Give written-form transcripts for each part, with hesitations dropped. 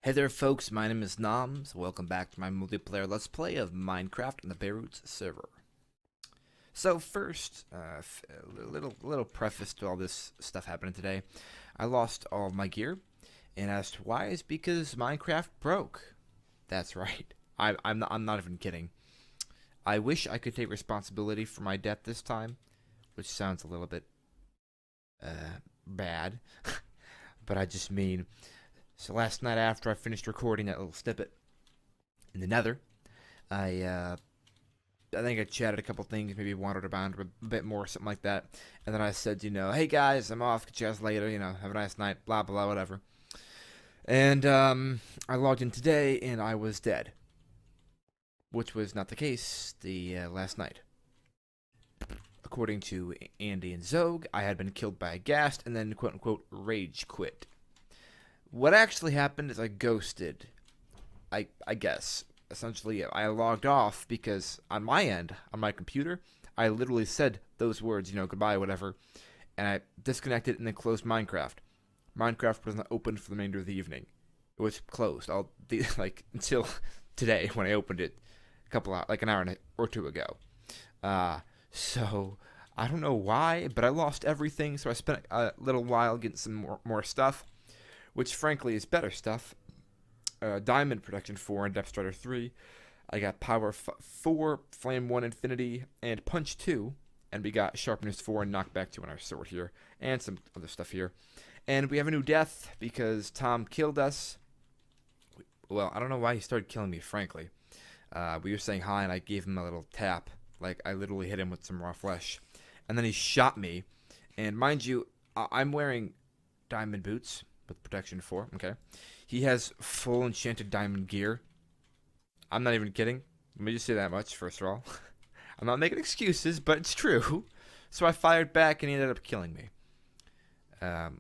Hey there folks, my name is Noms. Welcome back to my multiplayer Let's Play of Minecraft on the Beirut server. So first, a little preface to all this stuff happening today. I lost all of my gear, and asked why is because Minecraft broke. That's right. I'm not even kidding. I wish I could take responsibility for my death this time, which sounds a little bit bad, but I just mean. So last night after I finished recording that little snippet in the nether, I think I chatted a couple things, maybe wandered around a bit more, something like that. And then I said, hey guys, I'm off, catch you guys later, have a nice night, blah, blah, whatever. And I logged in today and I was dead. Which was not the case the last night. According to Andy and Zog, I had been killed by a ghast and then quote-unquote rage quit. What actually happened is I ghosted, I guess. Essentially, I logged off because on my end, on my computer, I literally said those words, goodbye, whatever, and I disconnected and then closed Minecraft. Minecraft was not open for the remainder of the evening. It was closed until today when I opened it an hour or two ago. So I don't know why, but I lost everything, so I spent a little while getting some more stuff. Which frankly is better stuff. Diamond Protection 4 and Depth Strider 3. I got Power 4, Flame 1 Infinity, and Punch 2. And we got Sharpness 4 and Knockback 2 on our sword here. And some other stuff here. And we have a new death because Tom killed us. Well, I don't know why he started killing me, frankly. We were saying hi and I gave him a little tap. Like, I literally hit him with some raw flesh. And then he shot me. And mind you, I'm wearing diamond boots. With protection 4, okay. He has full enchanted diamond gear. I'm not even kidding. Let me just say that much, first of all. I'm not making excuses, but it's true. So I fired back and he ended up killing me.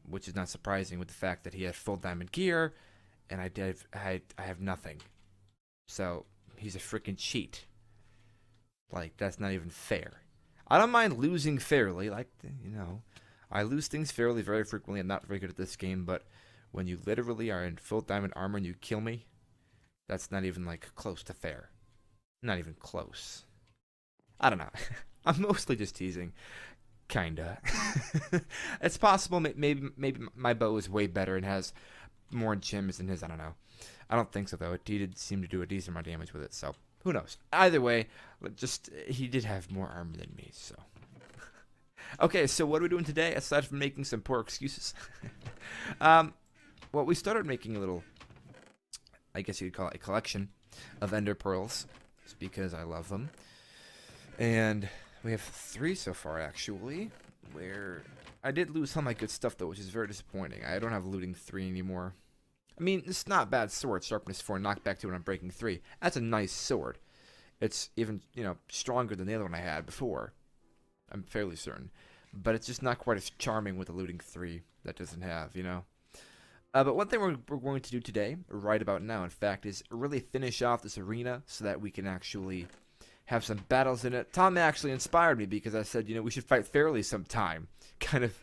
Which is not surprising with the fact that he had full diamond gear and I have nothing. So he's a freaking cheat. Like, that's not even fair. I don't mind losing fairly, I lose things fairly very frequently. I'm not very good at this game, but when you literally are in full diamond armor and you kill me, that's not even, close to fair. Not even close. I don't know. I'm mostly just teasing. Kinda. It's possible maybe my bow is way better and has more gems than his. I don't know. I don't think so, though. He did seem to do a decent amount of damage with it, so who knows. Either way, he did have more armor than me, so... Okay, so what are we doing today, aside from making some poor excuses? Well, we started making a little, I guess you could call it a collection of ender pearls, just because I love them. And we have 3 so far, actually, where I did lose some of my good stuff, though, which is very disappointing. I don't have looting 3 anymore. I mean, it's not a bad sword, sharpness 4, knockback 2, and I'm breaking 3. That's a nice sword. It's even, stronger than the other one I had before. I'm fairly certain. But it's just not quite as charming with the looting 3 that doesn't have, But one thing we're going to do today, right about now, in fact, is really finish off this arena so that we can actually have some battles in it. Tom actually inspired me because I said, we should fight fairly sometime. Kind of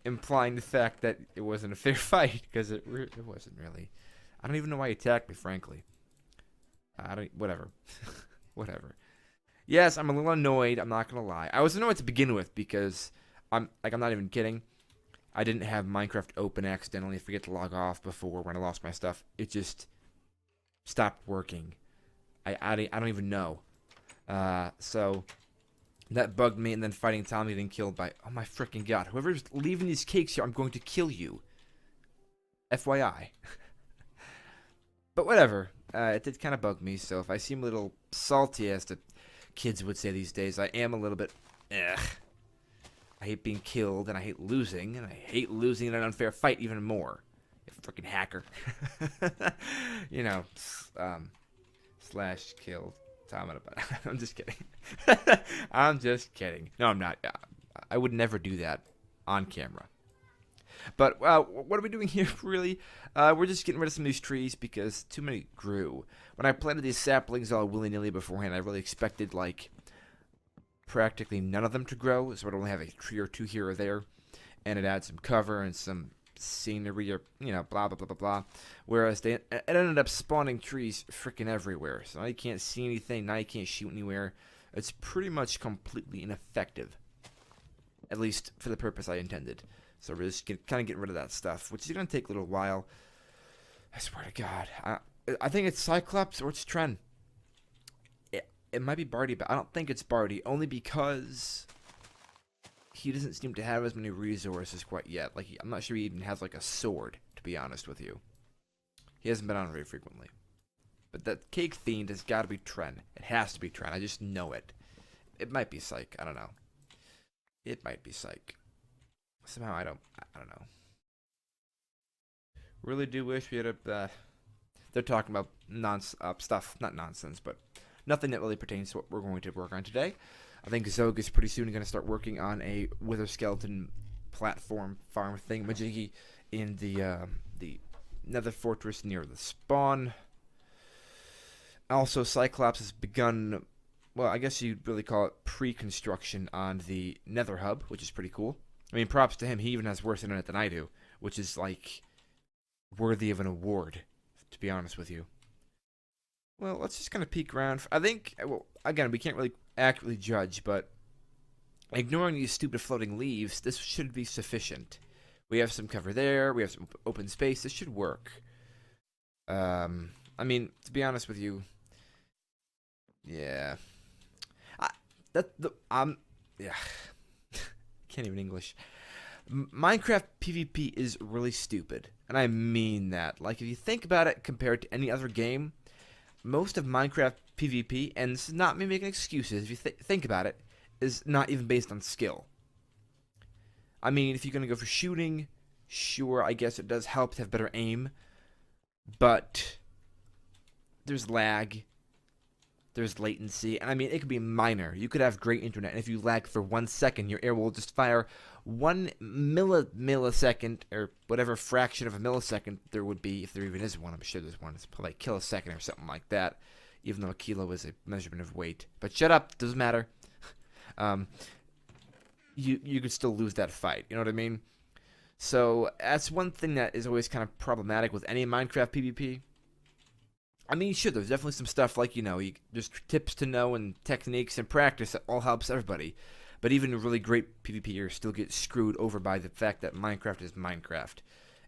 implying the fact that it wasn't a fair fight because it wasn't really. I don't even know why he attacked me, frankly. Whatever. Whatever. Yes, I'm a little annoyed, I'm not going to lie. I was annoyed to begin with because, I'm not even kidding. I didn't have Minecraft open accidentally, forget to log off before when I lost my stuff. It just stopped working. I don't even know. So, that bugged me, and then fighting Tommy getting killed by, oh my freaking god. Whoever's leaving these cakes here, I'm going to kill you. FYI. But whatever. It did kind of bug me, so if I seem a little salty as to... kids would say these days, I am a little bit, I hate being killed, and I hate losing in an unfair fight even more. You freaking hacker. Slash killed Tom in a butt. I'm just kidding. I'm just kidding. No, I'm not. I would never do that on camera. But what are we doing here, really? We're just getting rid of some of these trees because too many grew. When I planted these saplings all willy-nilly beforehand, I really expected, practically none of them to grow, so I'd only have a tree or 2 here or there. And it adds some cover and some scenery or, blah, blah, blah, blah, blah. Whereas it ended up spawning trees freaking everywhere. So now you can't see anything. Now you can't shoot anywhere. It's pretty much completely ineffective. At least for the purpose I intended. So we're just kind of getting rid of that stuff, which is going to take a little while. I swear to God. I think it's Cyclops or it's Tren. It might be Barty, but I don't think it's Barty. Only because he doesn't seem to have as many resources quite yet. Like, I'm not sure he even has, like, a sword, to be honest with you. He hasn't been on very frequently. But that Cake Fiend has got to be Tren. It has to be Tren. I just know it. It might be Psych. I don't know. It might be Psych. Somehow I don't know. Really do wish we had a... they're talking about stuff. Not nonsense, but nothing that really pertains to what we're going to work on today. I think Zog is pretty soon going to start working on a Wither Skeleton platform farm thingamajiggy in the Nether Fortress near the spawn. Also, Cyclops has begun, well, I guess you'd really call it pre-construction on the Nether Hub, which is pretty cool. I mean, props to him. He even has worse internet than I do, which is, like, worthy of an award, to be honest with you. Well, let's just kind of peek around. I think, well, again, we can't really accurately judge, but ignoring these stupid floating leaves, this should be sufficient. We have some cover there. We have some open space. This should work. I mean, to be honest with you, yeah. Yeah. Can't even English. Minecraft PvP is really stupid, and I mean that. Like, if you think about it compared to any other game, most of Minecraft PvP, and this is not me making excuses, if you think about it, is not even based on skill. I mean, if you're going to go for shooting, sure, I guess it does help to have better aim, but there's lag, there's latency, and I mean, it could be minor. You could have great internet, and if you lag for 1 second, your air will just fire 1 millisecond, or whatever fraction of a millisecond there would be, if there even is one. I'm sure there's one. It's probably like kilosecond or something like that, even though a kilo is a measurement of weight. But shut up, doesn't matter. You could still lose that fight, you know what I mean? So, that's one thing that is always kind of problematic with any Minecraft PvP. I mean, sure, there's definitely some stuff like, there's tips to know and techniques and practice that all helps everybody. But even really great PvPers still get screwed over by the fact that Minecraft is Minecraft.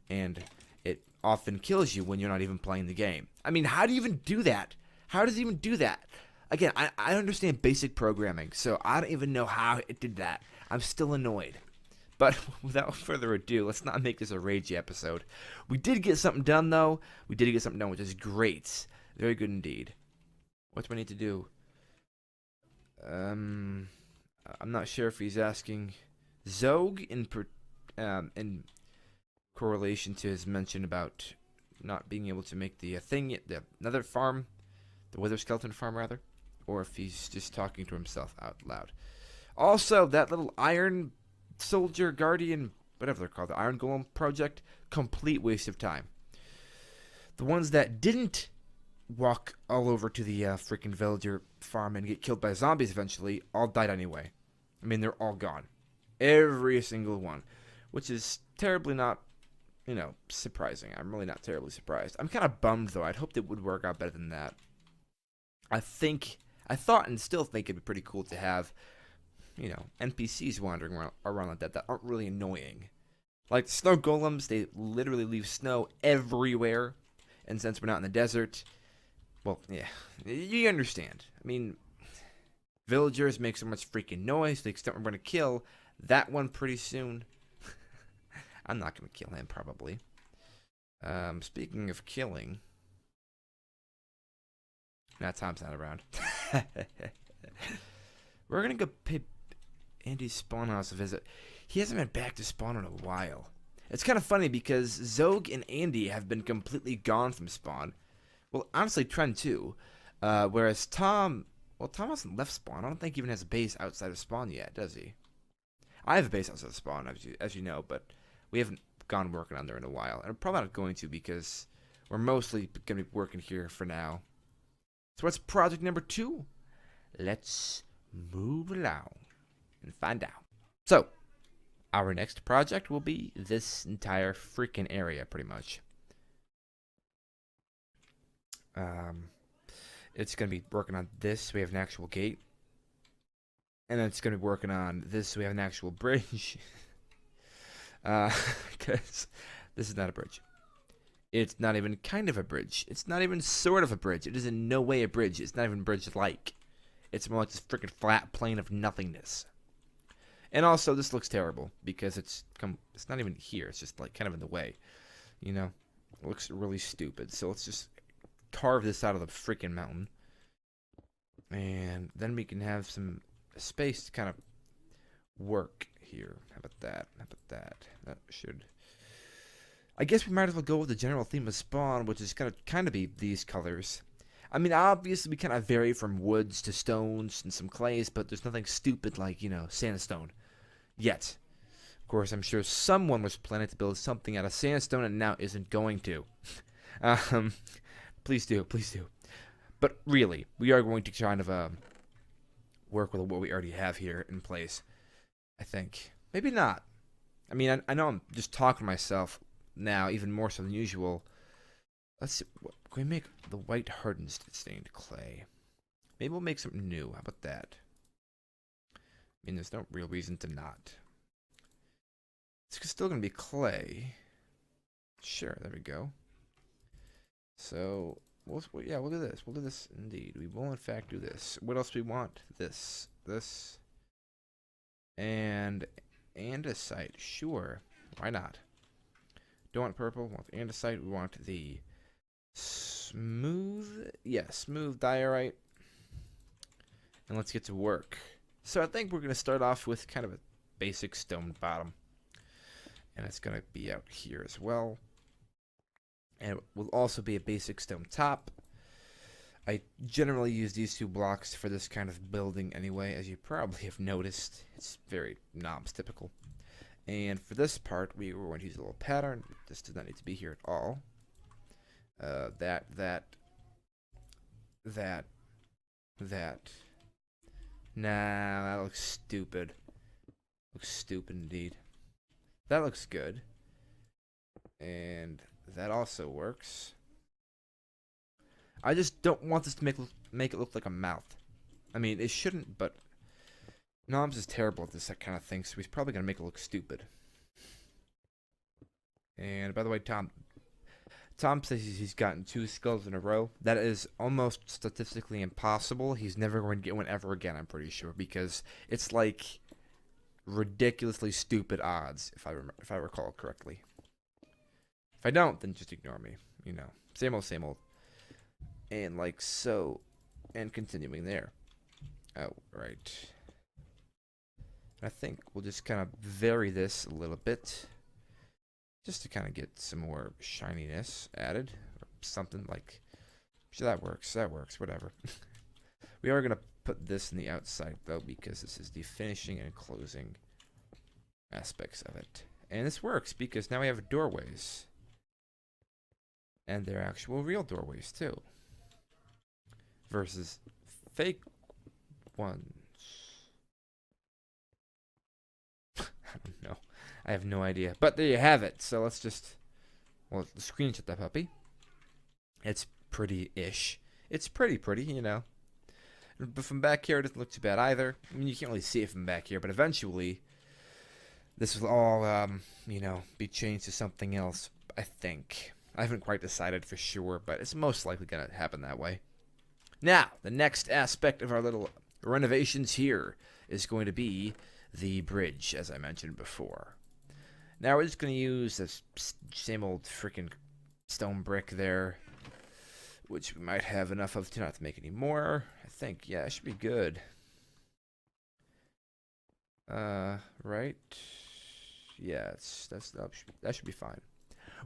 And it often kills you when you're not even playing the game. I mean, how do you even do that? How does it even do that? Again, I understand basic programming, so I don't even know how it did that. I'm still annoyed. But without further ado, let's not make this a ragey episode. We did get something done, though. We did get something done, which is great. Very good indeed. What do I need to do? I'm not sure if he's asking Zog in correlation to his mention about not being able to make the another farm, the Wither Skeleton farm, rather, or if he's just talking to himself out loud. Also, that little Iron Soldier Guardian, whatever they're called, the Iron Golem project, complete waste of time. The ones that didn't walk all over to the freaking villager farm and get killed by zombies eventually all died anyway. I mean, they're all gone. Every single one. Which is terribly not, surprising. I'm really not terribly surprised. I'm kind of bummed, though. I'd hoped it would work out better than that. I thought and still think it'd be pretty cool to have, NPCs wandering around like that aren't really annoying. Like, snow golems, they literally leave snow everywhere. And since we're not in the desert, well, yeah, you understand. I mean, villagers make so much freaking noise to the extent we're going to kill that one pretty soon. I'm not going to kill him, probably. Speaking of killing, now Tom's not around. We're going to go pay Andy's spawn house a visit. He hasn't been back to spawn in a while. It's kind of funny because Zog and Andy have been completely gone from spawn. Well, honestly, Tren too. Whereas Tom hasn't left spawn. I don't think he even has a base outside of spawn yet, does he? I have a base outside of spawn, as you know, but we haven't gone working on there in a while. And I'm probably not going to because we're mostly going to be working here for now. So what's project number 2? Let's move along and find out. So, our next project will be this entire freaking area, pretty much. It's going to be working on this, so we have an actual gate. And then it's going to be working on this, so we have an actual bridge. Because this is not a bridge. It's not even kind of a bridge. It's not even sort of a bridge. It is in no way a bridge. It's not even bridge-like. It's more like this freaking flat plane of nothingness. And also, this looks terrible because it's not even here. It's just like kind of in the way. You know, it looks really stupid. So let's just carve this out of the freaking mountain, and then we can have some space to kind of work here. How about that? How about that? That should. I guess we might as well go with the general theme of Spawn, which is gonna kind of be these colors. I mean, obviously we kind of vary from woods to stones and some clays, but there's nothing stupid like, you know, sandstone yet. Of course, I'm sure someone was planning to build something out of sandstone and now isn't going to. Please do, please do. But really, we are going to kind of work with what we already have here in place, I think. Maybe not. I mean, I know I'm just talking to myself now, even more so than usual. Let's see. Can we make the white hardened stained clay? Maybe we'll make something new. How about that? I mean, there's no real reason to not. It's still going to be clay. Sure, there we go. So, we'll do this. We'll do this indeed. We will, in fact, do this. What else do we want? This, and andesite. Sure, why not? Don't want purple. We want the andesite. We want the smooth diorite. And let's get to work. So I think we're going to start off with kind of a basic stone bottom. And it's going to be out here as well. And it will also be a basic stone top. I generally use these two blocks for this kind of building anyway, as you probably have noticed. It's very Noms typical. And for this part, we were going to use a little pattern. This does not need to be here at all. That. Nah, that looks stupid. Looks stupid indeed. That looks good. And that also works. I just don't want this to make it look like a mouth. I mean, it shouldn't, but Noms is terrible at this kind of thing, so he's probably going to make it look stupid. And by the way, Tom says he's gotten 2 skulls in a row. That is almost statistically impossible. He's never going to get one ever again, I'm pretty sure, because it's like ridiculously stupid odds, if I recall correctly. If I don't, then just ignore me. You know, same old, same old. And like so, and continuing there. Oh, right. I think we'll just kind of vary this a little bit, just to kind of get some more shininess added, or something like. Sure, that works. That works. Whatever. We are gonna put this in the outside though, because this is the finishing and closing aspects of it, and this works because now we have doorways. And they're actual real doorways, too. Versus fake ones. I don't know. I have no idea. But there you have it. So let's just... Well, screenshot that puppy. It's pretty-ish. It's pretty, you know. But from back here, it doesn't look too bad either. I mean, you can't really see it from back here. But eventually, this will all, you know, be changed to something else, I think. I haven't quite decided for sure, but it's most likely going to happen that way. Now, the next aspect of our little renovations here is going to be the bridge, as I mentioned before. Now, we're just going to use this same old freaking stone brick there, which we might have enough of to not to make any more. I think, yeah, it should be good. Right? Yeah, that should be fine.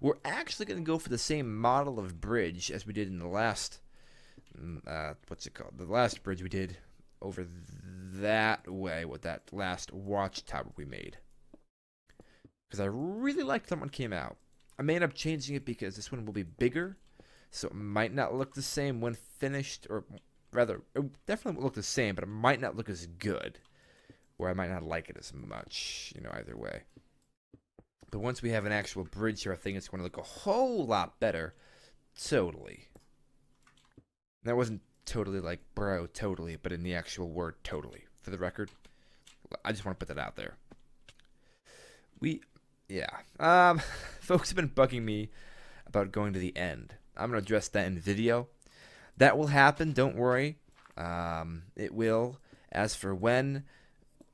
We're actually going to go for the same model of bridge as we did in the last, what's it called? The last bridge we did over that way with that last watchtower we made. Because I really liked that one came out. I may end up changing it because this one will be bigger, so it might not look the same when finished, or rather, it definitely will look the same, but it might not look as good or I might not like it as much, either way. But once we have an actual bridge here, I think it's going to look a whole lot better. Totally. That wasn't totally like bro, totally, but in the actual word totally. For the record, I just want to put that out there. Folks have been bugging me about going to the end. I'm going to address that in video. That will happen, don't worry. It will. As for when,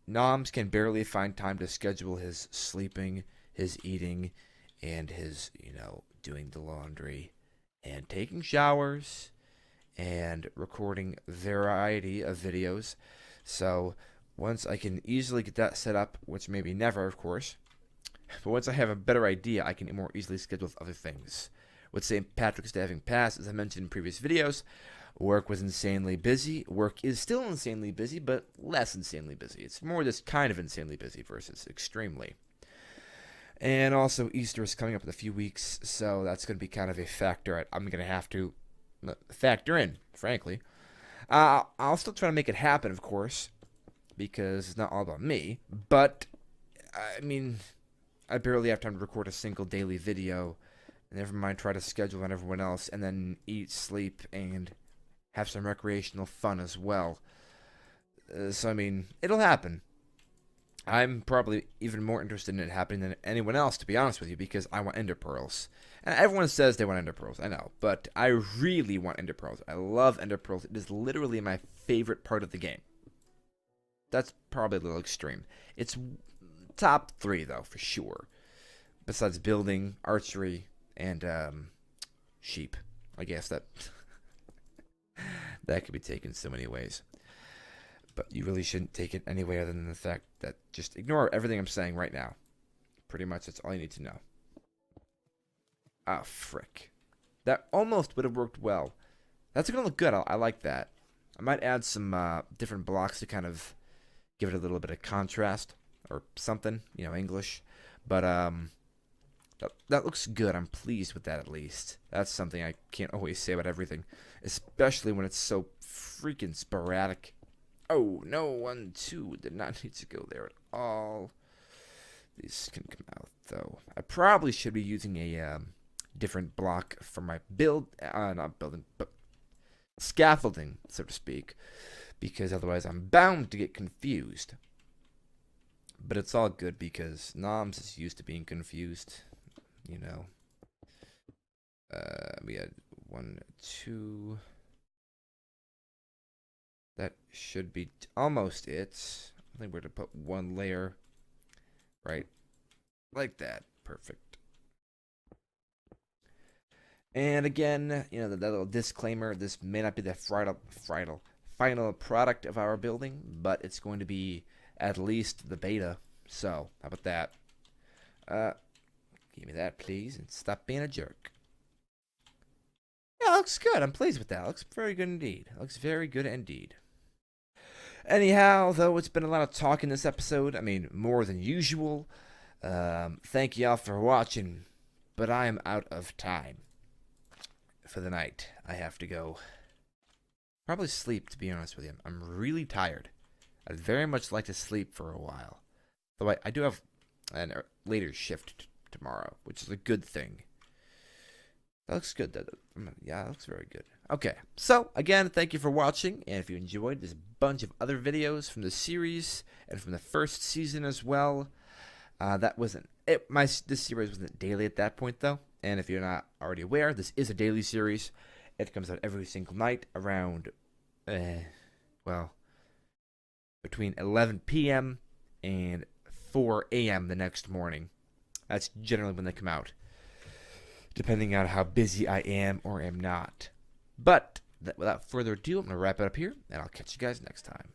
Noms can barely find time to schedule his sleeping, his eating, and his, doing the laundry, and taking showers, and recording a variety of videos. So once I can easily get that set up, which maybe never, of course, but once I have a better idea, I can more easily schedule other things. With St. Patrick's Day having passed, as I mentioned in previous videos, work was insanely busy. Work is still insanely busy, but less insanely busy. It's more just kind of insanely busy versus extremely. And also, Easter is coming up in a few weeks, so that's going to be kind of a factor I'm going to have to factor in, frankly. I'll still try to make it happen, of course, because it's not all about me. But, I barely have time to record a single daily video. Never mind try to schedule on everyone else, and then eat, sleep, and have some recreational fun as well. So, it'll happen. I'm probably even more interested in it happening than anyone else, to be honest with you, because I want ender pearls. And everyone says they want ender pearls, I know, but I really want ender pearls. I love ender pearls. It is literally my favorite part of the game. That's probably a little extreme. It's top 3, though, for sure. Besides building, archery, and sheep. I guess that could be taken so many ways. But you really shouldn't take it any way other than the fact that just ignore everything I'm saying right now. Pretty much that's all you need to know. Ah, frick. That almost would have worked well. That's going to look good. I like that. I might add some different blocks to kind of give it a little bit of contrast or something, English. But that looks good. I'm pleased with that, at least. That's something I can't always say about everything, especially when it's so freaking sporadic. Oh, no, 1, 2 did not need to go there at all. These can come out, though. I probably should be using a different block for my not building, but scaffolding, so to speak, because otherwise I'm bound to get confused. But it's all good because Noms is used to being confused, We had 1, 2... That should be almost it. I think we're going to put one layer right like that. Perfect. And again, that little disclaimer, this may not be the final product of our building, but it's going to be at least the beta. So, how about that? Give me that, please, and stop being a jerk. Yeah, it looks good. I'm pleased with that. It looks very good indeed. It looks very good indeed. Anyhow, though, it's been a lot of talk in this episode. More than usual. Thank y'all for watching, but I am out of time for the night. I have to go probably sleep, to be honest with you. I'm really tired. I'd very much like to sleep for a while. Though I do have a later shift tomorrow, which is a good thing. That looks good. Yeah, that looks very good. Okay, so again, thank you for watching, and if you enjoyed, there's a bunch of other videos from the series and from the first season as well. That wasn't it. This series wasn't daily at that point, though. And if you're not already aware, this is a daily series. It comes out every single night around, between 11 p.m. and 4 a.m. the next morning. That's generally when they come out, depending on how busy I am or am not. But without further ado, I'm going to wrap it up here, and I'll catch you guys next time.